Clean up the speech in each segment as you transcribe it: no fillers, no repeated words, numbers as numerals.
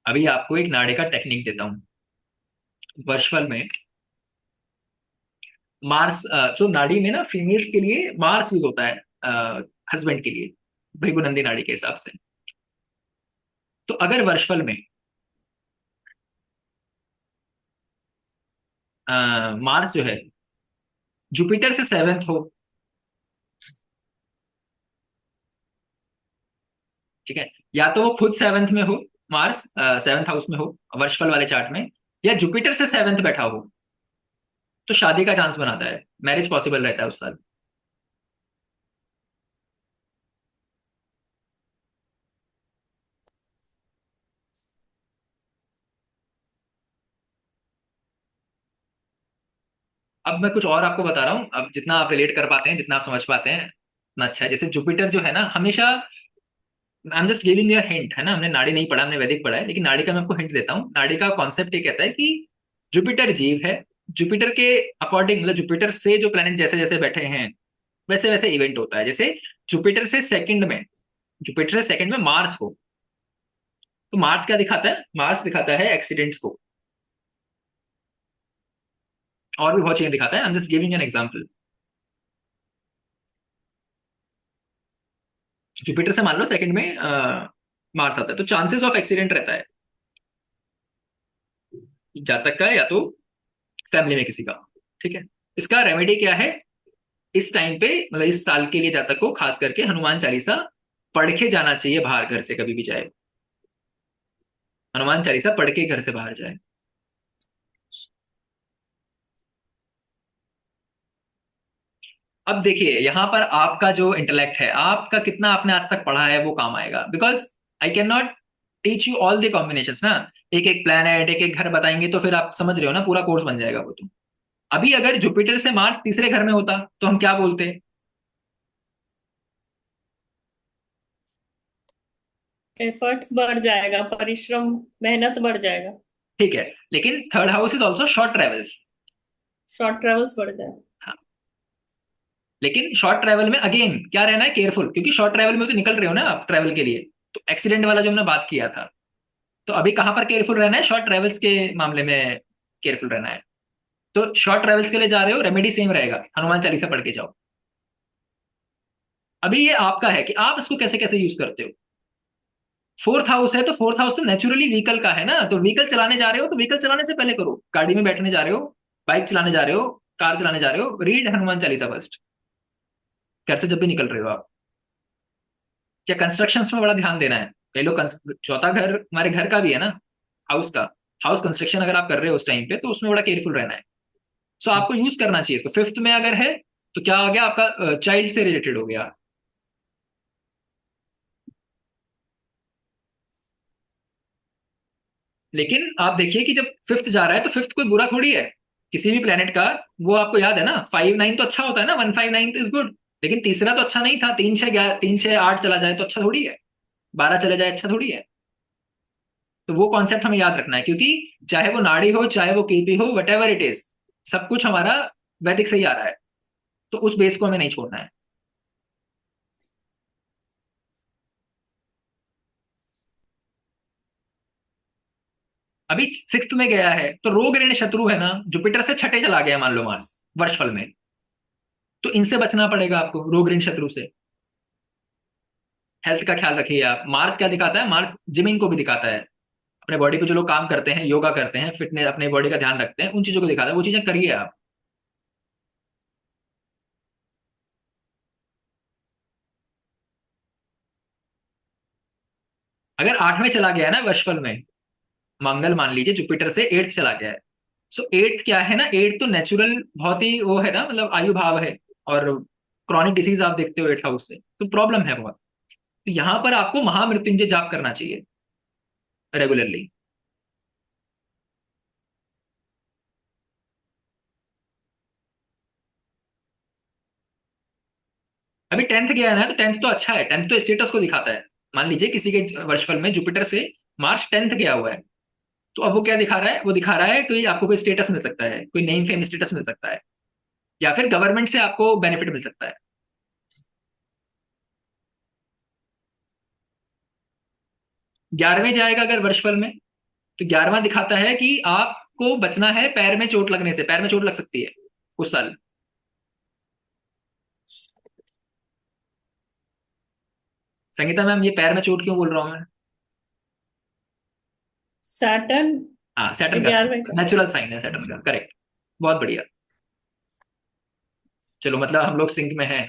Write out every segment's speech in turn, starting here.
अभी आपको एक नाड़े का टेक्निक देता हूँ। वर्षफल में मार्स, तो नाड़ी में ना फीमेल्स के लिए मार्स यूज होता है, हस्बैंड के लिए, भृगुनंदी नाड़ी के हिसाब से। तो अगर वर्षफल में मार्स जो है जुपिटर से सेवेंथ हो, ठीक है, या तो वो खुद सेवेंथ में हो, मार्स सेवेंथ हाउस में हो वर्षफल वाले चार्ट में, या जुपिटर से सेवेंथ बैठा हो, तो शादी का चांस बनाता है, मैरिज पॉसिबल रहता है उस साल। अब मैं कुछ और आपको बता रहा हूँ, अब जितना आप रिलेट कर पाते हैं, जितना आप समझ पाते हैं उतना अच्छा है। जैसे जुपिटर जो है ना हमेशा, I am just giving you hint, है ना, हमने नाड़ी नहीं पढ़ा, हमने वैदिक पढ़ा है, लेकिन नाड़ी का मैं आपको हिंट देता हूँ। नाड़ी का कॉन्सेप्ट ये कहता है कि जुपिटर जीव है, जुपिटर के अकॉर्डिंग, मतलब जुपिटर से जो प्लेनेट जैसे जैसे बैठे हैं वैसे वैसे इवेंट होता है। जैसे जुपिटर से सेकंड में, जुपिटर से सेकंड में मार्स हो, तो मार्स क्या दिखाता है? मार्स दिखाता है एक्सीडेंट्स को, और भी बहुत चीजें दिखाता है। I am just giving an example. Jupiter से मान लो सेकंड में मार्स आता है, तो चांसेस ऑफ एक्सीडेंट रहता है, जातक का या तो फैमिली में किसी का। ठीक है, इसका रेमेडी क्या है? इस टाइम पे, मतलब इस साल के लिए जातक को खास करके हनुमान चालीसा पढ़ के जाना चाहिए बाहर, घर से कभी भी जाए हनुमान चालीसा पढ़ के घर से बाहर जाए। अब देखिए यहाँ पर आपका जो इंटेलेक्ट है, आपका कितना आपने आज तक पढ़ा है वो काम आएगा, because I can not teach you all the combination ना। एक एक प्लैनेट, एक एक घर बताएंगे तो फिर आप समझ रहे हो ना, पूरा कोर्स बन जाएगा वो तो। अभी अगर जुपिटर से मार्स तीसरे घर में होता तो हम क्या बोलते? एफर्ट्स बढ़ जाएगा, परिश्रम, मेहनत बढ़ जाएगा। ठीक है, लेकिन third house is also short travels. Short travels बढ़ जाएगा। हाँ, लेकिन शॉर्ट ट्रेवल में अगेन क्या रहना है? केयरफुल, क्योंकि शॉर्ट ट्रेवल में तो निकल रहे हो ना आप ट्रेवल के लिए। तो एक्सीडेंट वाला जो हमने बात किया था, तो अभी कहां पर केयरफुल रहना है? शॉर्ट ट्रेवल्स के मामले में केयरफुल रहना है। तो शॉर्ट ट्रेवल्स के लिए जा रहे हो, रेमेडी सेम रहेगा, हनुमान चालीसा पढ़ के जाओ। अभी ये आपका है कि आप इसको कैसे कैसे यूज करते हो। फोर्थ हाउस है तो फोर्थ हाउस तो नेचुरली व्हीकल का है ना, तो व्हीकल चलाने जा रहे हो तो व्हीकल चलाने से पहले करो, गाड़ी में बैठने जा रहे हो, बाइक चलाने जा रहे हो, कार चलाने जा रहे हो, रीड हनुमान चालीसा फर्स्ट, घर से जब भी निकल रहे हो आप। क्या कंस्ट्रक्शन में बड़ा ध्यान देना है? कई लोग चौथा घर हमारे घर का भी है ना, हाउस का, हाउस कंस्ट्रक्शन अगर आप कर रहे हो उस टाइम पे, तो उसमें बड़ा केयरफुल रहना है। सो आपको यूज करना चाहिए। तो फिफ्थ में अगर है तो क्या हो गया आपका? चाइल्ड से रिलेटेड हो गया। लेकिन आप देखिए कि जब फिफ्थ जा रहा है तो फिफ्थ कोई बुरा थोड़ी है किसी भी प्लेनेट का। वो आपको याद है ना, 5 9 तो अच्छा होता है ना, 1 5 9 इज गुड। लेकिन तीसरा तो अच्छा नहीं था, 3 6 11, 3 6 8 चला जाए तो अच्छा थोड़ी है, 12 चले जाए अच्छा थोड़ी है। तो वो कॉन्सेप्ट हमें याद रखना है, क्योंकि चाहे वो नाड़ी हो, चाहे वो केपी हो, वट एवर इट इज, सब कुछ हमारा वैदिक से ही आ रहा है। तो उस बेस को हमें नहीं छोड़ना है। अभी सिक्स्थ में गया है तो रोग ऋण शत्रु है ना, जुपिटर से छठे चला गया मान लो मार्स वर्षफल में, तो इनसे बचना पड़ेगा आपको, रोग ऋण शत्रु से। हेल्थ का ख्याल रखिए आप। मार्स क्या दिखाता है? मार्स जिमिंग को भी दिखाता है। अपने बॉडी पे जो लोग काम करते हैं, योगा करते हैं, फिटनेस, अपने बॉडी का ध्यान रखते हैं, उन चीजों को दिखाता है, वो चीजें करिए आप। अगर आठवें चला गया है ना वर्षफल में, मंगल मान लीजिए जुपिटर से एट्थ चला गया है, सो एट्थ क्या है ना, एट्थ तो नेचुरल बहुत ही वो है ना, मतलब आयु भाव है, और क्रॉनिक डिसीज आप देखते हो एट्थ हाउस से, तो प्रॉब्लम है बहुत। तो यहां पर आपको महामृत्युंजय जाप करना चाहिए रेगुलरली। अभी टेंथ गया है ना, तो टेंथ तो अच्छा है, टेंथ तो स्टेटस को दिखाता है। मान लीजिए किसी के वर्षफल में जुपिटर से मार्च टेंथ गया हुआ है, तो अब वो क्या दिखा रहा है? वो दिखा रहा है कोई आपको कोई स्टेटस मिल सकता है, कोई नेम फेम स्टेटस मिल सकता है, या फिर गवर्नमेंट से आपको बेनिफिट मिल सकता है। 11वें जाएगा अगर वर्षफल में, तो 11वां दिखाता है कि आपको बचना है पैर में चोट लगने से, पैर में चोट लग सकती है उस साल। संगीता मैम, ये पैर में चोट क्यों बोल रहा हूं मैं? सैटर्न हाँ, सैटर्न का 11वें का। नेचुरल साइन है सैटर्न का, करेक्ट। बहुत बढ़िया। चलो, मतलब हम लोग सिंक में हैं।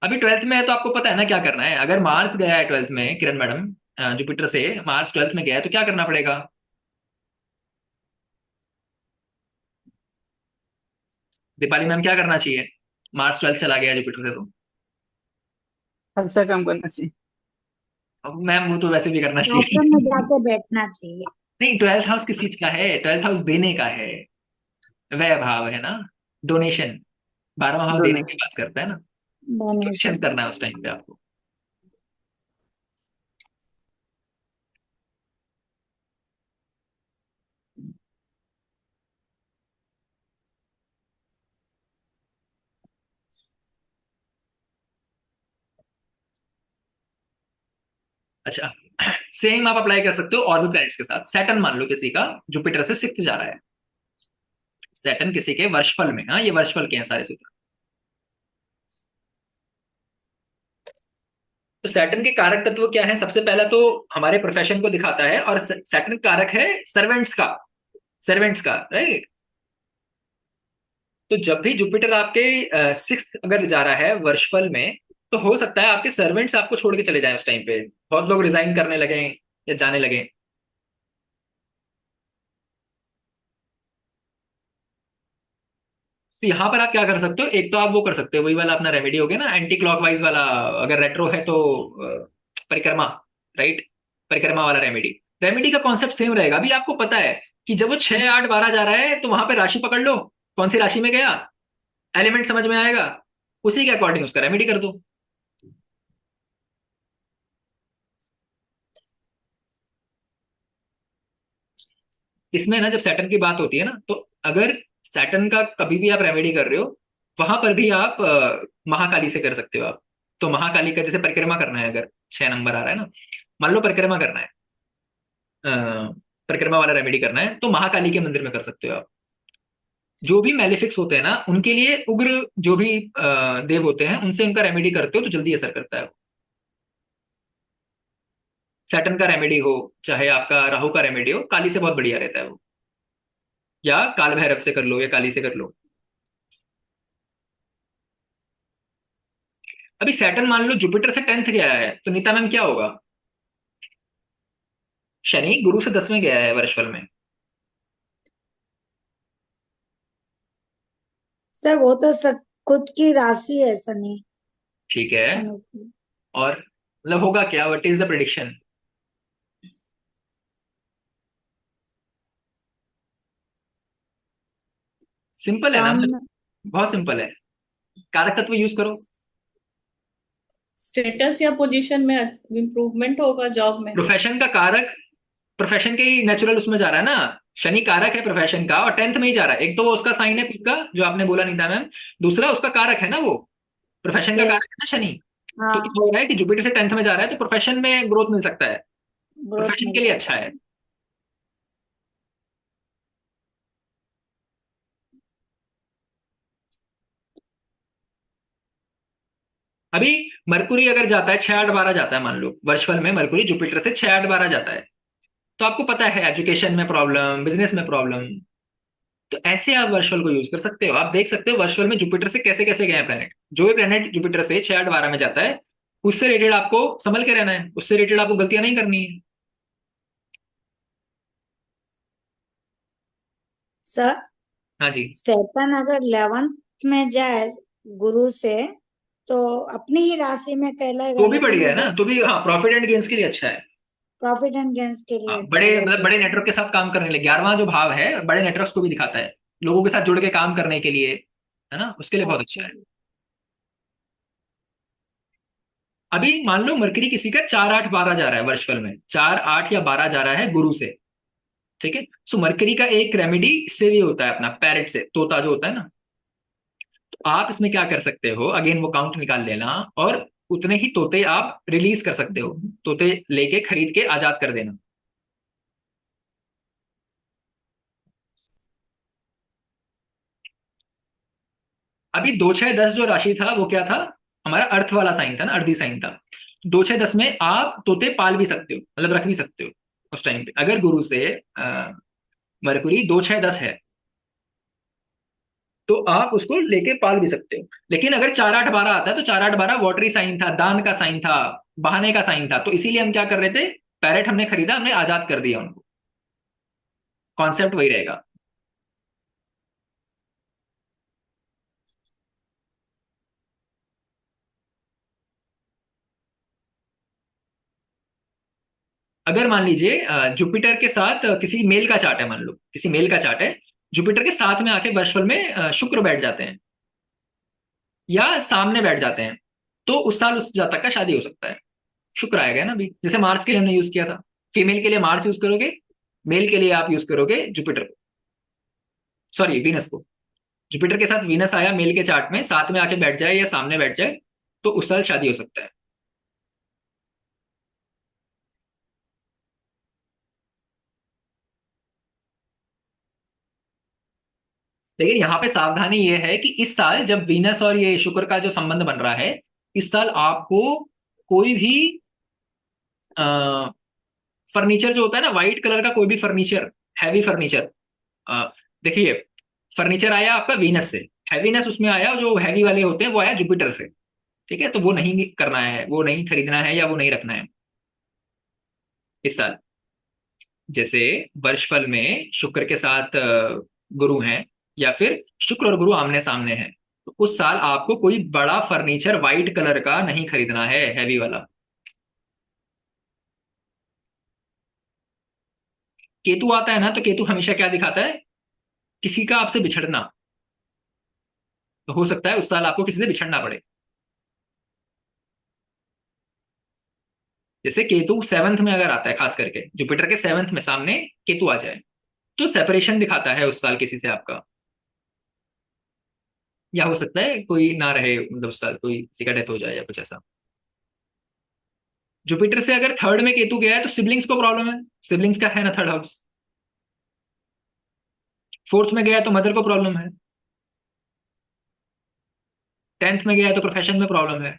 अभी 12th में है तो आपको पता है ना क्या करना है। अगर मार्स गया है 12th में, किरण मैडम, जुपिटर से मार्स 12th में गया है तो क्या करना पड़ेगा? दीपाली मैम, क्या करना चाहिए? मार्स 12th चला गया जुपिटर से तो। खर्चा कम करना चाहिए। अब मैम, वो तो वैसे भी करना आश्रम में चाहिए। जाके बैठना चाहिए। नहीं, 12th हाउस किस चीज का है? 12th हाउस देने का है, व्यय भाव है ना, डोनेशन। 12वां हाउस देने दोनों। की बात करता है ना, डोनेशन डोनेशन। करना है उस टाइम पे आपको। अच्छा, सेम आप अप्लाई कर सकते हो और भी प्लैनेट्स के साथ। सैटर्न मान लो किसी का जुपिटर से 6th जा रहा है। सैटर्न किसी के वर्षफल में, हाँ ये वर्षफल के हैं सारे सूत्र। तो सैटर्न के कारक तत्व क्या है? सबसे पहला तो हमारे प्रोफेशन को दिखाता है, और सैटर्न कारक है सर्वेंट्स का, सर्वेंट्स का, राइट। तो जब भी जुपिटर आपके 6th अगर जा रहा है वर्षफल में, तो हो सकता है आपके सर्वेंट्स आपको छोड़ के चले जाएं उस टाइम पे। बहुत लोग रिजाइन करने लगे या जाने लगे। तो यहाँ पर आप क्या कर सकते हो? एक तो आप वो कर सकते हो, वही वाला अपना रेमेडी हो गया ना, एंटी क्लॉकवाइज वाला। अगर रेट्रो है तो परिक्रमा, राइट, परिक्रमा वाला रेमेडी। रेमेडी का कॉन्सेप्ट सेम रहेगा। अभी आपको पता है कि जब वो 6, 8, 12 जा रहा है तो वहां पे राशि पकड़ लो, कौन सी राशि में गया, एलिमेंट समझ में आएगा, उसी के अकॉर्डिंग उसका रेमेडी कर दो। इसमें ना जब सैटर्न की बात होती है ना, तो अगर सैटर्न का कभी भी आप रेमेडी कर रहे हो, वहां पर भी आप महाकाली से कर सकते हो आप। तो महाकाली का जैसे परिक्रमा करना है, अगर 6 नंबर आ रहा है ना, मान लो परिक्रमा करना है, अ, परिक्रमा वाला रेमेडी करना है, तो महाकाली के मंदिर में कर सकते हो आप। जो भी मेलेफिक्स होते हैं ना, उनके लिए उग्र जो भी देव होते हैं, उनसे उनका रेमेडी करते हो तो जल्दी असर करता है। सैटर्न का रेमेडी हो, चाहे आपका राहु का रेमेडी हो, काली से बहुत बढ़िया रहता है वो। या काल भैरव से कर लो या काली से कर लो। अभी सैटर्न मान लो जुपिटर से 10th गया है, तो नीता मैम क्या होगा? शनि गुरु से 10वें गया है वर्षफल में। सर वो तो खुद की राशि है शनि। ठीक है। शनि की। और मतलब होगा क्या? What is the prediction? Simple है ना, काम। बहुत सिंपल है। कारक तत्व यूज करो। स्टेटस या पोजीशन में इम्प्रूवमेंट होगा जॉब में। प्रोफेशन का कारक, प्रोफेशन के ही नेचुरल उसमें जा रहा है ना। शनि कारक है प्रोफेशन का, और 10th में ही जा रहा है। एक तो वो उसका साइन है खुद का, जो आपने बोला नीता मैम। दूसरा उसका कारक है ना वो, प्रोफेशन का यस। कारक है ना शनि। तो हाँ। क्या हो रहा है कि जुपिटर से 10th में जा रहा है, तो प्रोफेशन में ग्रोथ मिल सकता है, ग्रोथ प्रोफेशन मिल के लिए अच्छा सकता है। है। अभी मरकुरी अगर जाता है 6, 8, 12 जाता है, मान लो वर्षफल में मरकुरी जुपिटर से 6, 8, 12 जाता है, तो आपको पता है एजुकेशन में प्रॉब्लम, बिजनेस में प्रॉब्लम। तो ऐसे आप वर्चुअल को यूज कर सकते हो। आप देख सकते हो वर्चुअल में जुपिटर से कैसे कैसे गए हैं प्लेनेट। जो भी प्लेनेट जुपिटर से 6, 8, 12 में जाता है, उससे रिलेटेड आपको संभल के रहना है, उससे रिलेटेड आपको गलतियां नहीं करनी है। सर हाँ जी। सैटर्न अगर 11th में जाए गुरु से, तो अपनी ही राशि में कहलाएगा, तो भी लेकिन बढ़िया वो है ना, तो भी हाँ, प्रॉफिट एंड गेन्स के लिए अच्छा है। प्रॉफिट एंड गेन्स के लिए हाँ, अच्छा बड़े मतलब बड़े लगेगा। नेटवर्क के साथ काम करने लगे। 11वां जो भाव है बड़े नेटवर्क्स को भी दिखाता है, लोगों के साथ जुड़ के काम करने के लिए, है ना, उसके लिए बहुत अच्छा। अच्छा है। अभी मान लो मरकरी किसी का 4, 8, 12 जा रहा है वर्षफल में, 4, 8 या 12 जा रहा है गुरु से, ठीक है। सो मरकरी का एक रेमेडी इससे भी होता है, अपना पैरेट से, तोता जो होता है ना। तो आप इसमें क्या कर सकते हो, अगेन वो काउंट निकाल लेना, और उतने ही तोते आप रिलीज कर सकते हो, तोते लेके खरीद के आजाद कर देना। अभी 2 6 10 जो राशि था वो क्या था, हमारा अर्थ वाला साइन था ना, अर्धी साइन था। 2 6 10 में आप तोते पाल भी सकते हो, मतलब रख भी सकते हो उस टाइम पे, अगर गुरु से मरकुरी 2 6 10 है तो आप उसको लेके पाल भी सकते हो। लेकिन अगर 4 8 12 आता है तो 4 8 12 वॉटरी साइन था, दान का साइन था, बहाने का साइन था, तो इसीलिए हम क्या कर रहे थे, पैरेट हमने खरीदा, हमने आजाद कर दिया उनको। कॉन्सेप्ट वही रहेगा। अगर मान लीजिए जुपिटर के साथ किसी मेल का चार्ट है, मान लो किसी मेल का चार्ट है, जुपिटर के साथ में आके वर्षफल में शुक्र बैठ जाते हैं या सामने बैठ जाते हैं, तो उस साल उस जातक का शादी हो सकता है। शुक्र आएगा ना, अभी जैसे मार्स के लिए हमने यूज किया था, फीमेल के लिए मार्स यूज करोगे, मेल के लिए आप यूज करोगे जुपिटर को, सॉरी वीनस को। जुपिटर के साथ वीनस आया मेल के चार्ट में, साथ में आके बैठ जाए या सामने बैठ जाए, तो उस साल शादी हो सकता है। लेकिन यहाँ पे सावधानी ये है कि इस साल जब वीनस और ये शुक्र का जो संबंध बन रहा है, इस साल आपको कोई भी फर्नीचर जो होता है ना, व्हाइट कलर का कोई भी फर्नीचर, हैवी फर्नीचर, देखिए फर्नीचर आया आपका वीनस से, हैवीनेस उसमें आया, जो हैवी वाले होते हैं वो आया जुपिटर से, ठीक है, तो वो नहीं करना है, वो नहीं खरीदना है या वो नहीं रखना है इस साल। जैसे वर्षफल में शुक्र के साथ गुरु हैं, या फिर शुक्र और गुरु आमने सामने हैं, तो उस साल आपको कोई बड़ा फर्नीचर व्हाइट कलर का नहीं खरीदना है, हैवी वाला। केतु आता है ना, तो केतु हमेशा क्या दिखाता है, किसी का आपसे बिछड़ना, तो हो सकता है उस साल आपको किसी से बिछड़ना पड़े। जैसे केतु सेवंथ में अगर आता है, खास करके जुपिटर के सेवंथ में सामने केतु आ जाए, तो सेपरेशन दिखाता है उस साल किसी से आपका, या हो सकता है कोई ना रहे, मतलब उस साल कोई किसी का डेथ हो जाए या कुछ ऐसा। जुपिटर से अगर थर्ड में केतु गया है तो सिबलिंग्स को प्रॉब्लम है, सिबलिंग्स का है ना थर्ड हाउस। फोर्थ में गया है तो मदर को प्रॉब्लम है। 10th में गया है तो प्रोफेशन में प्रॉब्लम है।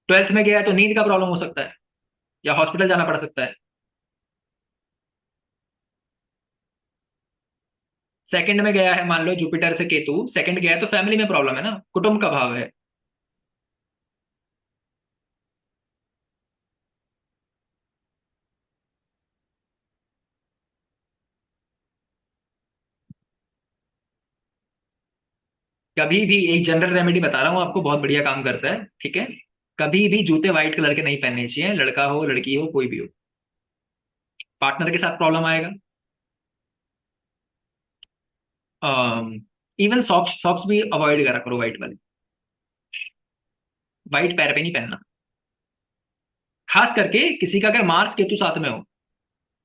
12th में गया है तो नींद का प्रॉब्लम हो सकता है, या हॉस्पिटल जाना पड़ सकता है। सेकंड में गया है, मान लो जुपिटर से केतु सेकंड गया है, तो फैमिली में प्रॉब्लम है ना, कुटुंब का भाव है। कभी भी एक जनरल रेमेडी बता रहा हूँ आपको, बहुत बढ़िया काम करता है, ठीक है। कभी भी जूते व्हाइट कलर के नहीं पहनने चाहिए, लड़का हो लड़की हो कोई भी हो। पार्टनर के साथ प्रॉब्लम आएगा। इवन सॉक्स सॉक्स भी अवॉइड करा करो व्हाइट वाले, व्हाइट पैर पे नहीं पहनना। खास करके किसी का अगर मार्स केतु साथ में हो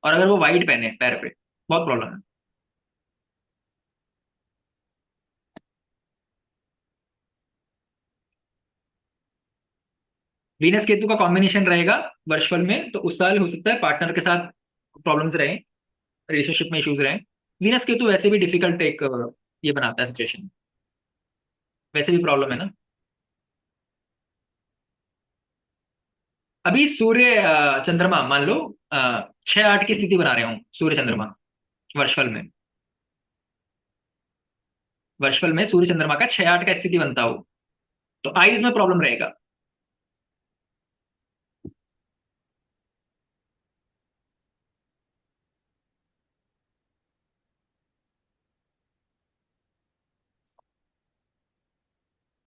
और अगर वो व्हाइट पहने पैर पे, बहुत प्रॉब्लम है। वीनस केतु का कॉम्बिनेशन रहेगा वर्षफल में, तो उस साल हो सकता है पार्टनर के साथ प्रॉब्लम्स रहे, रिलेशनशिप में इश्यूज रहे। वीनस केतु वैसे भी डिफिकल्ट एक ये बनाता है सिचुएशन, वैसे भी प्रॉब्लम है ना। अभी सूर्य चंद्रमा मान लो 6 8 की स्थिति बना रहे हूँ, सूर्य चंद्रमा वर्षफल में, वर्षफल में सूर्य चंद्रमा का 6 8 का स्थिति बनता हो, तो आईज में प्रॉब्लम रहेगा।